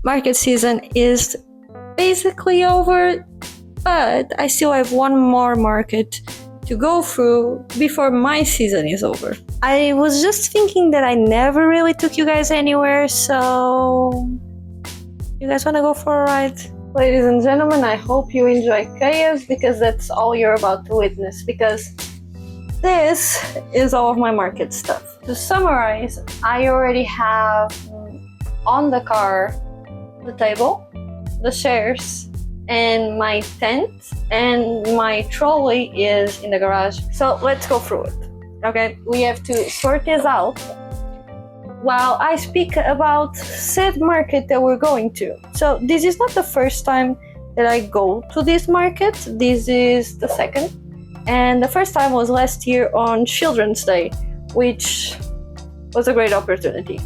market season is basically over, but I still have one more market to go through before my season is over. I was just thinking that I never really took you guys anywhere, so you guys want to go for a ride? Ladies and gentlemen, I hope you enjoy chaos, because that's all you're about to witness, because this is all of my market stuff. To summarize, I already have on the car the table, the chairs, and my tent, and my trolley is in the garage. So let's go through it. Okay, we have to sort this out while I speak about said market that we're going to. So this is not the first time that I go to this market. This is the second, and the first time was last year on Children's Day, which was a great opportunity.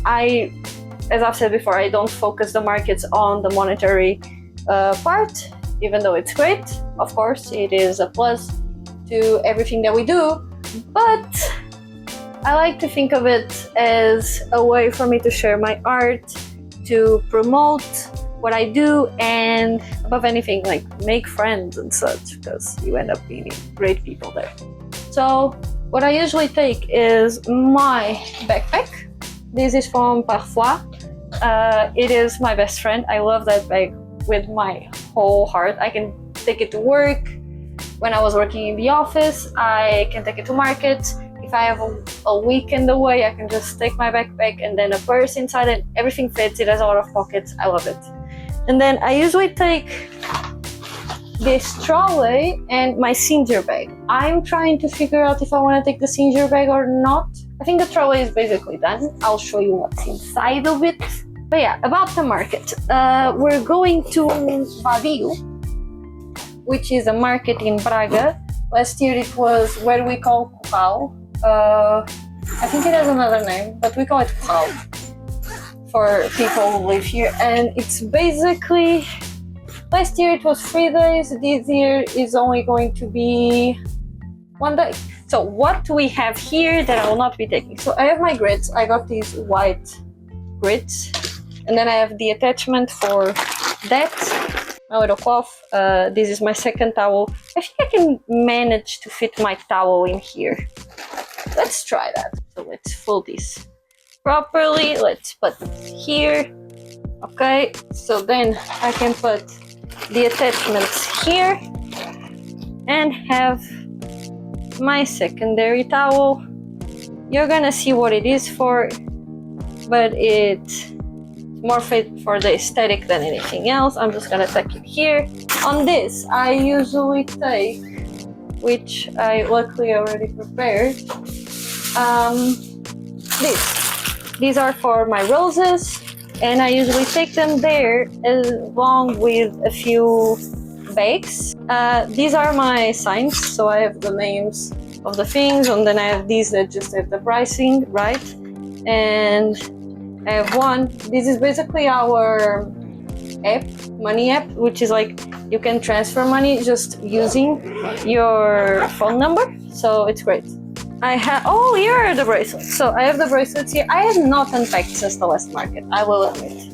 As I've said before, I don't focus the markets on the monetary part, even though it's great. Of course, it is a plus to everything that we do, but I like to think of it as a way for me to share my art, to promote what I do, and above anything, like make friends and such, because you end up meeting great people there. So what I usually take is my backpack. This is from Parfois. It is my best friend. I love that bag with my whole heart. I can take it to work. When I was working in the office, I can take it to markets. If I have a weekend away, I can just take my backpack and then a purse inside, and everything fits. It has a lot of pockets. I love it. And then I usually take this trolley and my Singer bag. I'm trying to figure out if I want to take the Singer bag or not. I think the trolley is basically done. I'll show you what's inside of it. But yeah, about the market. We're going to Vadio, which is a market in Braga. Last year it was where we call Curral. I think it has another name, but we call it Curral for people who live here. And it's basically, last year it was 3 days. This year is only going to be 1 day. So what we have here that I will not be taking. So I have my grids. I got these white grids. And then I have the attachment for that. My little cloth. This is my second towel. I think I can manage to fit my towel in here. Let's try that. So let's fold this properly. Let's put it here. Okay, so then I can put the attachments here and have my secondary towel. You're gonna see what it is for, but it's more fit for the aesthetic than anything else. I'm just gonna tuck it here. On this, I usually take, which I luckily already prepared, these are for my roses, and I usually take them there along with a few bags. These are my signs, so I have the names of the things, and then I have these that just have the pricing, right? And I have one. This is basically our app, money app, which is like you can transfer money just using your phone number. So it's great. I have, oh, here are the bracelets. So I have the bracelets here. I have not unpacked since the last market, I will admit.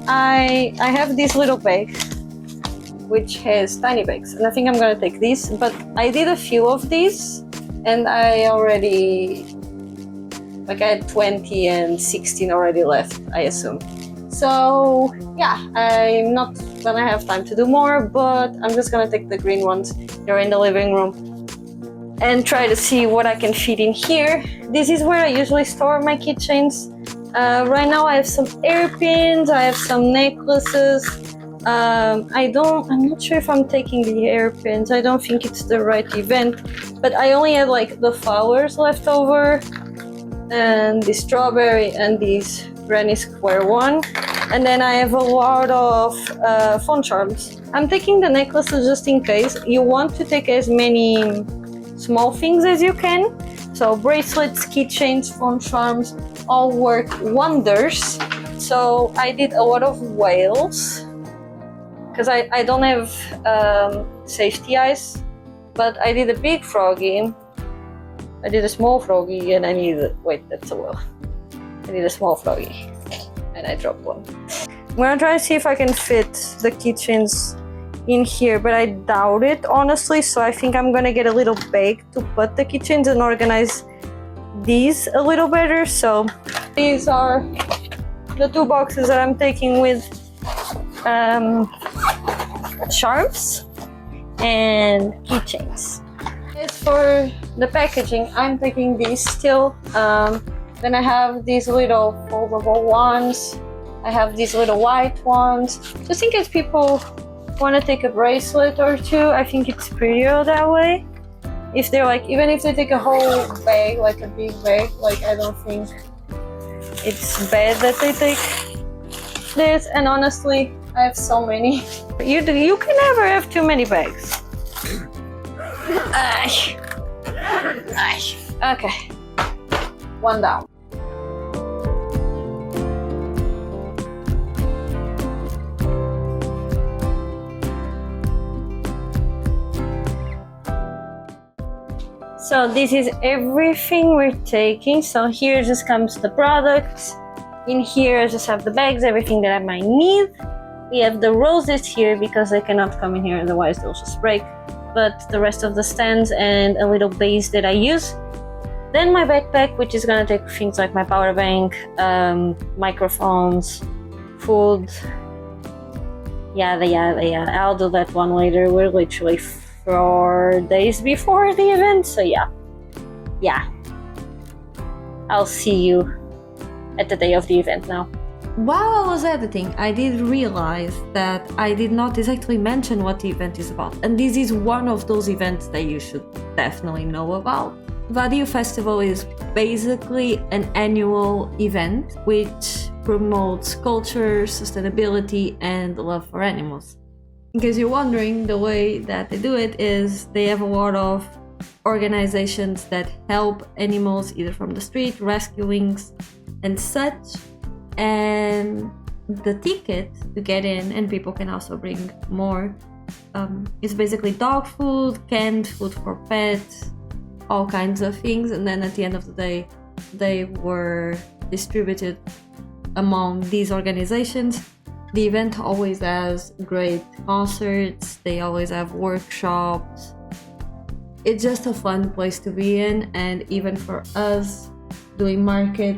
I have this little bag, which has tiny bags, and I think I'm gonna take these, but I did a few of these, and I already, like I had 20 and 16 already left, I assume. So yeah, I'm not gonna have time to do more, but I'm just gonna take the green ones. They're in the living room, and try to see what I can fit in here. This is where I usually store my keychains. Right now I have some hairpins, I have some necklaces. I'm not sure if I'm taking the hairpins. I don't think it's the right event, but I only have like the flowers left over, and the strawberry and this granny square one. And then I have a lot of phone charms. I'm taking the necklaces just in case. You want to take as many small things as you can. So bracelets, keychains, phone charms all work wonders. So I did a lot of whales because I don't have safety eyes, but I did a big froggy, I did a small froggy, and I needed, wait, that's a whale. I did a small froggy and I dropped one. gonna try to see if I can fit the keychains in here, but I doubt it, honestly. So I think I'm gonna get a little bag to put the keychains and organize these a little better. So these are the 2 boxes that I'm taking with charms and keychains. As for the packaging, I'm taking these still. Then I have these little foldable ones. I have these little white ones, just in case people want to take a bracelet or two. I think it's prettier that way. If they're like, even if they take a whole bag, like a big bag, like I don't think it's bad that they take this. And honestly, I have so many. You can never have too many bags. Okay, 1 down. So this is everything we're taking. So here just comes the products. In here I just have the bags, everything that I might need. We have the roses here because they cannot come in here, otherwise they'll just break. But the rest of the stands and a little base that I use. Then my backpack, which is gonna take things like my power bank, microphones, food. Yada. I'll do that one later. We're literally 4 days before the event, so yeah. I'll see you at the day of the event now. While I was editing, I did realize that I did not exactly mention what the event is about, and this is one of those events that you should definitely know about. Vadio Festival is basically an annual event which promotes culture, sustainability, and love for animals. In case you're wondering, the way that they do it is they have a lot of organizations that help animals either from the street, rescuings, and such. And the ticket to get in, and people can also bring more, is basically dog food, canned food for pets, all kinds of things. And then at the end of the day, they were distributed among these organizations. The event always has great concerts, they always have workshops. It's just a fun place to be in, and even for us doing market,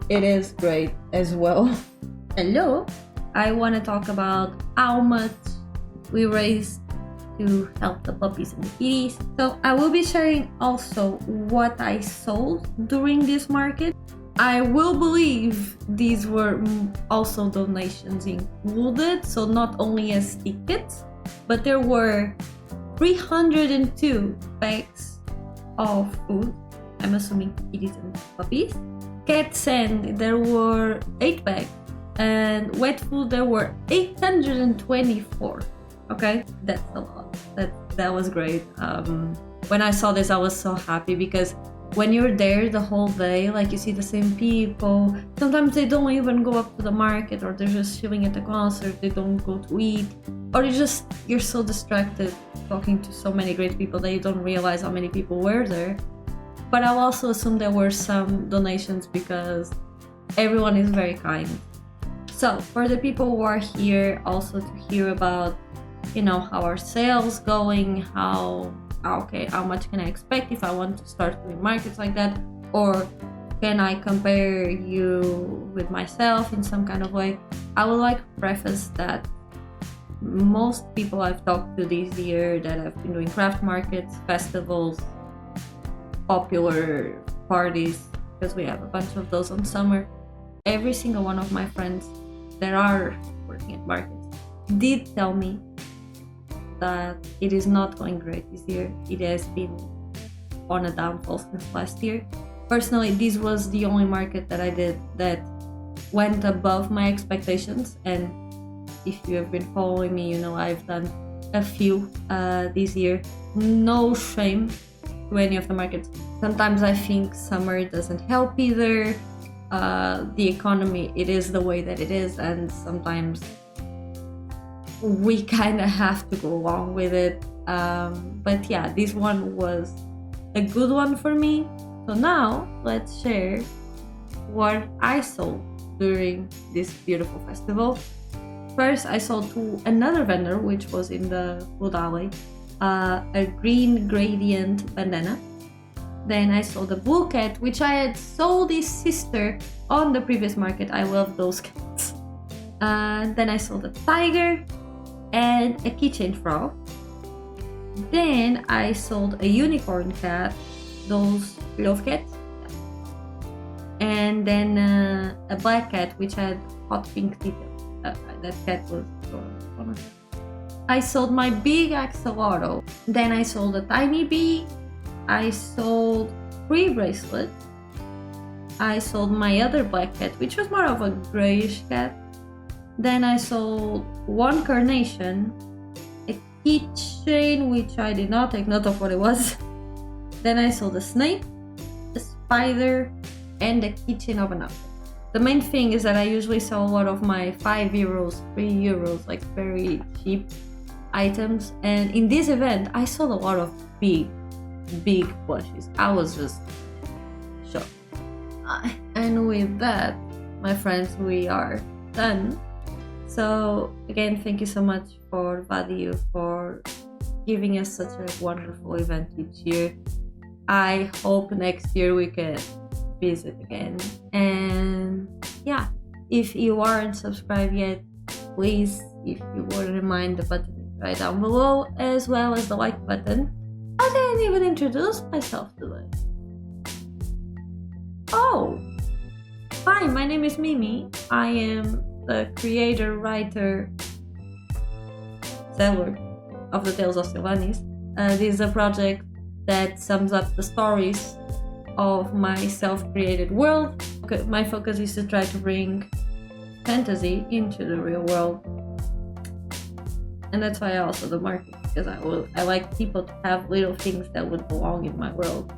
it is great as well. Hello! I want to talk about how much we raised to help the puppies and the kitties. So I will be sharing also what I sold during this market. I will believe these were also donations included, so not only as tickets, but there were 302 bags of food. I'm assuming kitties and puppies. Cat sand, there were 8 bags, and wet food there were 824. Okay, that's a lot. That was great. When I saw this, I was so happy because when you're there the whole day, like you see the same people. Sometimes they don't even go up to the market, or they're just chilling at the concert. They don't go to eat, or you're so distracted talking to so many great people that you don't realize how many people were there. But I'll also assume there were some donations because everyone is very kind. So for the people who are here also to hear about, how our sales going, how much can I expect if I want to start doing markets like that, or can I compare you with myself in some kind of way? I would like to preface that most people I've talked to this year that have been doing craft markets, festivals, popular parties, because we have a bunch of those on summer, every single one of my friends that are working at markets did tell me that it is not going great this year. It has been on a downfall since last year. Personally, this was the only market that I did that went above my expectations, and if you have been following me, I've done a few this year. No shame to any of the markets. Sometimes I think summer doesn't help either. The economy, it is the way that it is, and sometimes we kind of have to go along with it. But yeah, this one was a good one for me. So now let's share what I sold during this beautiful festival. First, I sold to another vendor, which was in the food alley, a green gradient bandana. Then I sold a blue cat, which I had sold his sister on the previous market. I love those cats. Then I sold a tiger and a keychain frog. Then I sold a unicorn cat, those love cats. And then a black cat, which had hot pink details. That cat was adorable. I sold my big axolotl. Then I sold a tiny bee. I sold 3 bracelets. I sold my other black cat, which was more of a grayish cat. Then I sold 1 carnation, a keychain, which I did not take note of what it was. Then I sold a snake, a spider, and a keychain of an apple. The main thing is that I usually sell a lot of my 5 euros, 3 euros, like very cheap items. And in this event, I sold a lot of big plushies. I was just shocked. And with that, my friends, we are done. So again, thank you so much for Vadiu for giving us such a wonderful event each year. I hope next year we can visit again. And yeah, if you aren't subscribed yet, please, if you wouldn't mind, the button is right down below, as well as the like button. I didn't even introduce myself today. Oh, hi, my name is Mimi. I am the creator, writer, seller of the Tales of Sylvanis. This is a project that sums up the stories of my self-created world. My focus is to try to bring fantasy into the real world. And that's why I also do marketing, because I like people to have little things that would belong in my world.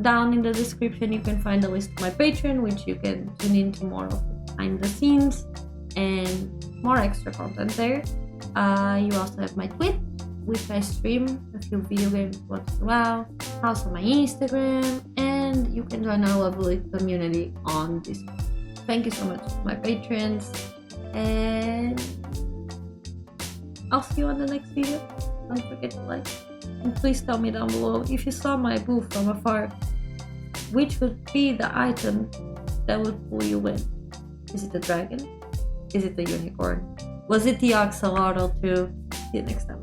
Down in the description you can find a list of my Patreon, which you can tune into more of the behind the scenes and more extra content there. You also have my Twitch, which I stream a few video games once in a while. Also my Instagram, and you can join our lovely community on Discord. Thank you so much to my patrons, and I'll see you on the next video. Don't forget to like, and please tell me down below if you saw my booth from afar, which would be the item that would pull you in. Is it the dragon? Is it the unicorn? Was it the axolotl too? See you next time.